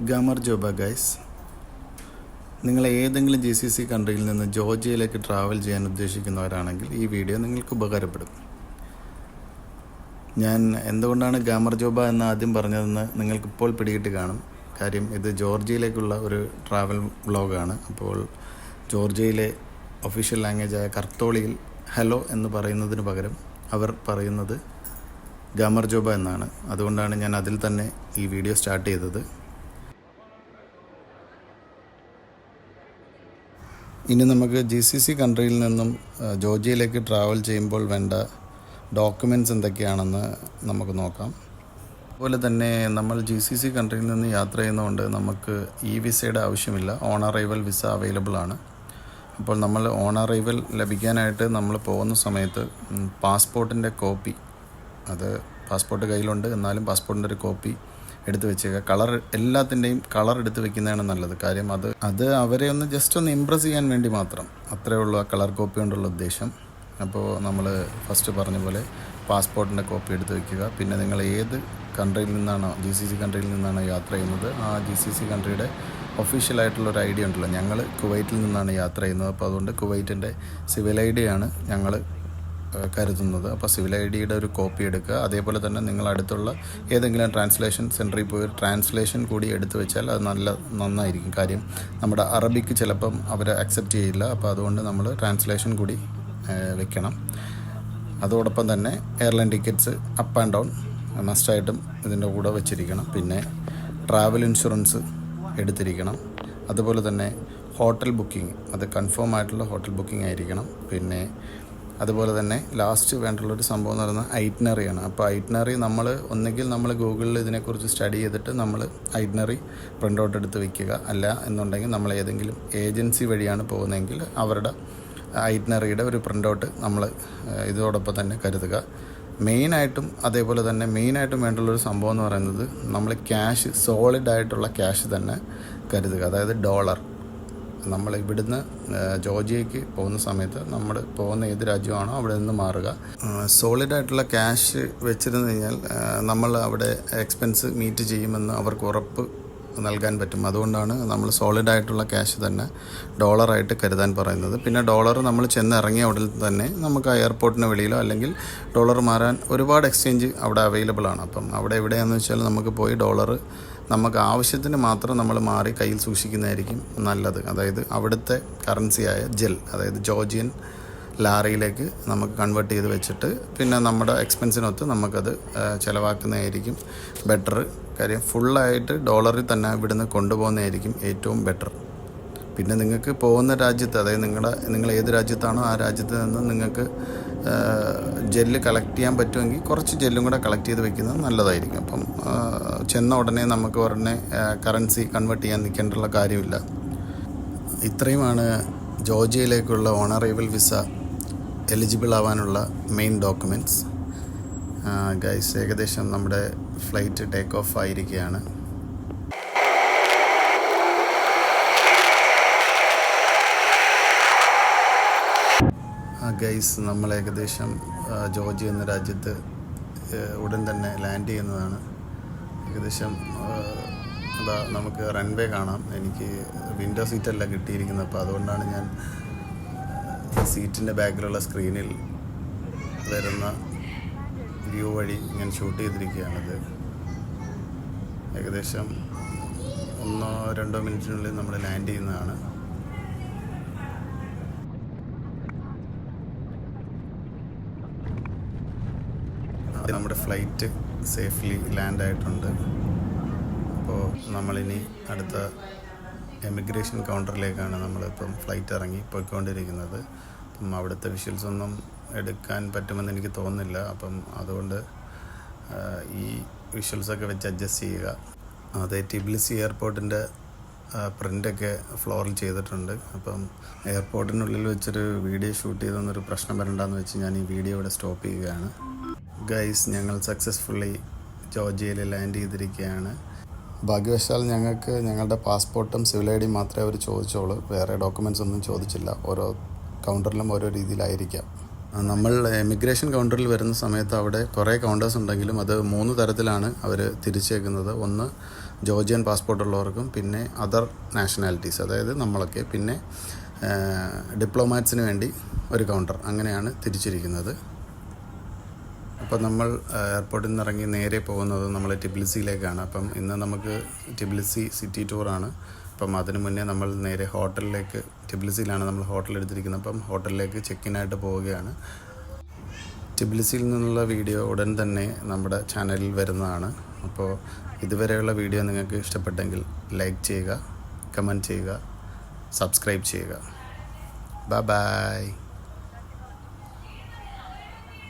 Gamer ജോബ guys. നിങ്ങൾ ഏതെങ്കിലും GCC കൺട്രിയിൽ നിന്ന് ജോർജിയയിലേക്ക് ട്രാവൽ ചെയ്യാൻ ഉദ്ദേശിക്കുന്നവരാണെങ്കിൽ ഈ വീഡിയോ നിങ്ങൾക്ക് ഉപകാരപ്പെടും. ഞാൻ എന്തുകൊണ്ടാണ് ഗാമർ ജോബ എന്ന് ആദ്യം പറഞ്ഞതെന്ന് നിങ്ങൾക്കിപ്പോൾ പിടികിട്ട് കാണും. കാര്യം ഇത് ജോർജിയയിലേക്കുള്ള ഒരു ട്രാവൽ വ്ളോഗാണ്. അപ്പോൾ ജോർജിയയിലെ ഒഫീഷ്യൽ ലാംഗ്വേജായ കർത്തോളിയിൽ ഹലോ എന്ന് പറയുന്നതിന് പകരം അവർ പറയുന്നത് ഗാമർ ജോബ എന്നാണ്. അതുകൊണ്ടാണ് ഞാൻ അതിൽ തന്നെ ഈ വീഡിയോ സ്റ്റാർട്ട് ചെയ്തത്. ഇനി നമുക്ക് GCC കൺട്രിയിൽ നിന്നും ജോർജിയയിലേക്ക് ട്രാവൽ ചെയ്യുമ്പോൾ വേണ്ട ഡോക്യുമെൻറ്റ്സ് എന്തൊക്കെയാണെന്ന് നമുക്ക് നോക്കാം. അതുപോലെ തന്നെ നമ്മൾ GCC കൺട്രിയിൽ നിന്ന് യാത്ര ചെയ്യുന്നതുകൊണ്ട് നമുക്ക് വിസയുടെ ആവശ്യമില്ല. ഓൺ അറൈവൽ വിസ അവൈലബിൾ ആണ്. അപ്പോൾ നമ്മൾ ഓൺ അറൈവൽ ലഭിക്കാനായിട്ട് നമ്മൾ പോകുന്ന സമയത്ത് പാസ്പോർട്ടിൻ്റെ കോപ്പി, അത് പാസ്പോർട്ട് കയ്യിലുണ്ട് എന്നാലും പാസ്പോർട്ടിൻ്റെ ഒരു കോപ്പി എടുത്ത് വെച്ചേക്കുക. കളർ എല്ലാത്തിൻ്റെയും കളർ എടുത്ത് വെക്കുന്നതാണ് നല്ലത്. കാര്യം അത് അവരെ ഒന്ന് ജസ്റ്റ് ഒന്ന് ഇമ്പ്രസ് ചെയ്യാൻ വേണ്ടി മാത്രം. അത്രയേ ഉള്ളൂ ആ കളർ കോപ്പി കൊണ്ടുള്ള ഉദ്ദേശം. അപ്പോൾ നമ്മൾ ഫസ്റ്റ് പറഞ്ഞ പോലെ പാസ്പോർട്ടിൻ്റെ കോപ്പി എടുത്ത് വെക്കുക. പിന്നെ നിങ്ങൾ ഏത് കൺട്രിയിൽ നിന്നാണോ GCC കൺട്രിയിൽ നിന്നാണോ യാത്ര ചെയ്യുന്നത് ആ GCC കൺട്രിയുടെ ഒഫീഷ്യലായിട്ടുള്ളൊരു ID ഉണ്ടല്ലോ. ഞങ്ങൾ കുവൈറ്റിൽ നിന്നാണ് യാത്ര ചെയ്യുന്നത്. അപ്പോൾ അതുകൊണ്ട് കുവൈറ്റിൻ്റെ സിവിൽ ID ആണ് ഞങ്ങൾ കരുതുന്നത്. അപ്പോൾ സിവിൽ IDയുടെ ഒരു കോപ്പി എടുക്കുക. അതേപോലെ തന്നെ നിങ്ങൾ അടുത്തുള്ള ഏതെങ്കിലും ട്രാൻസ്ലേഷൻ സെൻറ്ററിൽ പോയി ട്രാൻസ്ലേഷൻ കൂടി എടുത്തു വെച്ചാൽ അത് നന്നായിരിക്കും. കാര്യം നമ്മുടെ അറബിക്ക് ചിലപ്പം അവർ അക്സെപ്റ്റ് ചെയ്യില്ല. അപ്പോൾ അതുകൊണ്ട് നമ്മൾ ട്രാൻസ്ലേഷൻ കൂടി വെക്കണം. അതോടൊപ്പം തന്നെ airline tickets up and down മസ്റ്റായിട്ടും ഇതിൻ്റെ കൂടെ വെച്ചിരിക്കണം. പിന്നെ ട്രാവൽ ഇൻഷുറൻസ് എടുത്തിരിക്കണം. അതുപോലെ തന്നെ ഹോട്ടൽ ബുക്കിംഗ്, അത് കൺഫേം ആയിട്ടുള്ള ഹോട്ടൽ ബുക്കിംഗ് ആയിരിക്കണം. പിന്നെ അതുപോലെ തന്നെ ലാസ്റ്റ് വേണ്ടുള്ളൊരു സംഭവം എന്ന് പറയുന്നത് ഐറ്റിനറിയാണ്. അപ്പോൾ ഐറ്റിനറി ഒന്നുകിൽ നമ്മൾ ഗൂഗിളിൽ ഇതിനെക്കുറിച്ച് സ്റ്റഡി ചെയ്തിട്ട് നമ്മൾ ഐറ്റിനറി പ്രിൻ്റ് ഔട്ട് എടുത്ത് വയ്ക്കുക. അല്ല എന്നുണ്ടെങ്കിൽ നമ്മൾ ഏതെങ്കിലും ഏജൻസി വഴിയാണ് പോകുന്നതെങ്കിൽ അവരുടെ ഐറ്റിനറിയുടെ ഒരു പ്രിൻ്റ് ഔട്ട് നമ്മൾ ഇതോടൊപ്പം തന്നെ കരുതുക. മെയിനായിട്ടും വേണ്ടുള്ളൊരു സംഭവം എന്ന് പറയുന്നത് നമ്മൾ ക്യാഷ്, സോളിഡായിട്ടുള്ള ക്യാഷ് തന്നെ കരുതുക. അതായത് ഡോളർ. നമ്മൾ ഇവിടുന്ന് ജോർജിയയ്ക്ക് പോകുന്ന സമയത്ത് നമ്മൾ പോകുന്ന ഏത് രാജ്യമാണോ അവിടെ നിന്ന് മാറുക. സോളിഡായിട്ടുള്ള ക്യാഷ് വെച്ചിരുന്നു കഴിഞ്ഞാൽ നമ്മൾ അവിടെ എക്സ്പെൻസ് മീറ്റ് ചെയ്യുമെന്ന് അവർക്ക് ഉറപ്പ് നൽകാൻ പറ്റും. അതുകൊണ്ടാണ് നമ്മൾ സോളിഡായിട്ടുള്ള ക്യാഷ് തന്നെ ഡോളറായിട്ട് കരുതാൻ പറയുന്നത്. പിന്നെ ഡോളർ നമ്മൾ ചെന്നിറങ്ങിയ ഉടൻ തന്നെ നമുക്ക് ആ എയർപോർട്ടിന് വെളിയിലോ അല്ലെങ്കിൽ ഡോളർ മാറാൻ ഒരുപാട് എക്സ്ചേഞ്ച് അവിടെ അവൈലബിൾ ആണ്. അപ്പം അവിടെ എവിടെയാണെന്ന് വെച്ചാൽ നമുക്ക് പോയി ഡോളർ നമുക്ക് ആവശ്യത്തിന് മാത്രം നമ്മൾ മാറി കയ്യിൽ സൂക്ഷിക്കുന്നതായിരിക്കും നല്ലത്. അതായത് അവിടുത്തെ കറൻസിയായ ജെൽ, അതായത് ജോർജിയൻ ലാറിയിലേക്ക് നമുക്ക് കൺവേർട്ട് ചെയ്ത് വെച്ചിട്ട് പിന്നെ നമ്മുടെ എക്സ്പെൻസിനൊത്ത് നമുക്കത് ചിലവാക്കുന്നതായിരിക്കും ബെറ്റർ. കാര്യം ഫുള്ളായിട്ട് ഡോളറിൽ തന്നെ ഇവിടുന്ന് കൊണ്ടുപോകുന്നതായിരിക്കും ഏറ്റവും ബെറ്റർ. പിന്നെ നിങ്ങൾക്ക് പോകുന്ന രാജ്യത്ത്, അതായത് നിങ്ങൾ ഏത് രാജ്യത്താണോ ആ രാജ്യത്ത് നിന്ന് നിങ്ങൾക്ക് ജെല്ല് കളക്ട് ചെയ്യാൻ പറ്റുമെങ്കിൽ കുറച്ച് ജെല്ലും കൂടെ കളക്ട് ചെയ്ത് വെക്കുന്നത് നല്ലതായിരിക്കും. അപ്പം ചെന്ന ഉടനെ നമുക്ക് കറൻസി കൺവേർട്ട് ചെയ്യാൻ നിൽക്കേണ്ടുള്ള കാര്യമില്ല. ഇത്രയുമാണ് ജോർജിയയിലേക്കുള്ള ഓൺ അറൈവൽ വിസ എലിജിബിൾ ആവാനുള്ള മെയിൻ ഡോക്യുമെൻറ്റ്സ്. ഗൈസ്, ഏകദേശം നമ്മുടെ ഫ്ലൈറ്റ് ടേക്ക് ഓഫ് ആയിരിക്കുകയാണ്. ഗൈസ്, നമ്മൾ ഏകദേശം ജോർജിയ എന്ന രാജ്യത്ത് ഉടൻ തന്നെ ലാൻഡ് ചെയ്യുന്നതാണ്. ഏകദേശം നമുക്ക് റൺവേ കാണാം. എനിക്ക് വിൻഡോ സീറ്റല്ല കിട്ടിയിരിക്കുന്നത്. അപ്പോൾ അതുകൊണ്ടാണ് ഞാൻ സീറ്റിൻ്റെ ബാക്കിലുള്ള സ്ക്രീനിൽ വരുന്ന വ്യൂ വഴി ഞാൻ ഷൂട്ട് ചെയ്തിരിക്കുകയാണിത്. ഏകദേശം 1-2 മിനിറ്റിനുള്ളിൽ നമ്മൾ ലാൻഡ് ചെയ്യുന്നതാണ്. നമ്മുടെ ഫ്ലൈറ്റ് സേഫ്ലി ലാൻഡ് ആയിട്ടുണ്ട്. അപ്പോൾ നമ്മളിനി അടുത്ത എമിഗ്രേഷൻ കൗണ്ടറിലേക്കാണ് നമ്മളിപ്പം ഫ്ലൈറ്റ് ഇറങ്ങി പോയിക്കൊണ്ടിരിക്കുന്നത്. അപ്പം അവിടുത്തെ വിഷ്വൽസ് ഒന്നും എടുക്കാൻ പറ്റുമെന്ന് എനിക്ക് തോന്നുന്നില്ല. അപ്പം അതുകൊണ്ട് ഈ വിഷ്വൽസൊക്കെ വെച്ച് അഡ്ജസ്റ്റ് ചെയ്യുക. അതെ, ടിബ്ലിസി എയർപോർട്ടിൻ്റെ പ്രിൻ്റൊക്കെ ഫ്ലോറിൽ ചെയ്തിട്ടുണ്ട്. അപ്പം എയർപോർട്ടിനുള്ളിൽ വെച്ചൊരു വീഡിയോ ഷൂട്ട് ചെയ്തെന്നൊരു പ്രശ്നം വരണ്ടെന്ന് വെച്ച് ഞാൻ ഈ വീഡിയോ ഇവിടെ സ്റ്റോപ്പ് ചെയ്യുകയാണ്. ഗൈസ്, ഞങ്ങൾ സക്സസ്ഫുള്ളി ജോർജിയയിൽ ലാൻഡ് ചെയ്തിരിക്കുകയാണ്. ഭാഗ്യവശാൽ ഞങ്ങൾക്ക് ഞങ്ങളുടെ പാസ്പോർട്ടും സിവിൽ ID മാത്രമേ അവർ ചോദിച്ചോളൂ. വേറെ ഡോക്യുമെൻറ്റ്സ് ഒന്നും ചോദിച്ചില്ല. ഓരോ കൗണ്ടറിലും ഓരോ രീതിയിലായിരിക്കാം. നമ്മൾ എമിഗ്രേഷൻ കൗണ്ടറിൽ വരുന്ന സമയത്ത് അവിടെ കുറേ കൗണ്ടേഴ്സ് ഉണ്ടെങ്കിലും അത് 3 തരത്തിലാണ് അവർ തിരിച്ചേക്കുന്നത്. ഒന്ന് ജോർജിയൻ പാസ്പോർട്ട് ഉള്ളവർക്കും പിന്നെ അതർ നാഷണാലിറ്റീസ്, അതായത് നമ്മളൊക്കെ, പിന്നെ ഡിപ്ലോമാറ്റ്സിന് വേണ്ടി ഒരു കൗണ്ടർ, അങ്ങനെയാണ് തിരിച്ചിരിക്കുന്നത്. അപ്പോൾ നമ്മൾ എയർപോർട്ടിൽ നിന്ന് ഇറങ്ങി നേരെ പോകുന്നത് നമ്മൾ ടിബ്ലിസിയിലേക്കാണ്. അപ്പം ഇന്ന് നമുക്ക് ടിബ്ലിസി സിറ്റി ടൂറാണ്. അപ്പം അതിന് മുന്നേ നമ്മൾ നേരെ ഹോട്ടലിലേക്ക്, ടിബ്ലിസിയിലാണ് നമ്മൾ ഹോട്ടൽ എടുത്തിരിക്കുന്നത്, അപ്പം ഹോട്ടലിലേക്ക് ചെക്കിനായിട്ട് പോവുകയാണ്. ടിബ്ലിസിയിൽ നിന്നുള്ള വീഡിയോ ഉടൻ തന്നെ നമ്മുടെ ചാനലിൽ വരുന്നതാണ്. അപ്പോൾ ഇതുവരെയുള്ള വീഡിയോ നിങ്ങൾക്ക് ഇഷ്ടപ്പെട്ടെങ്കിൽ ലൈക്ക് ചെയ്യുക, കമൻറ്റ് ചെയ്യുക, സബ്സ്ക്രൈബ് ചെയ്യുക. Bye bye.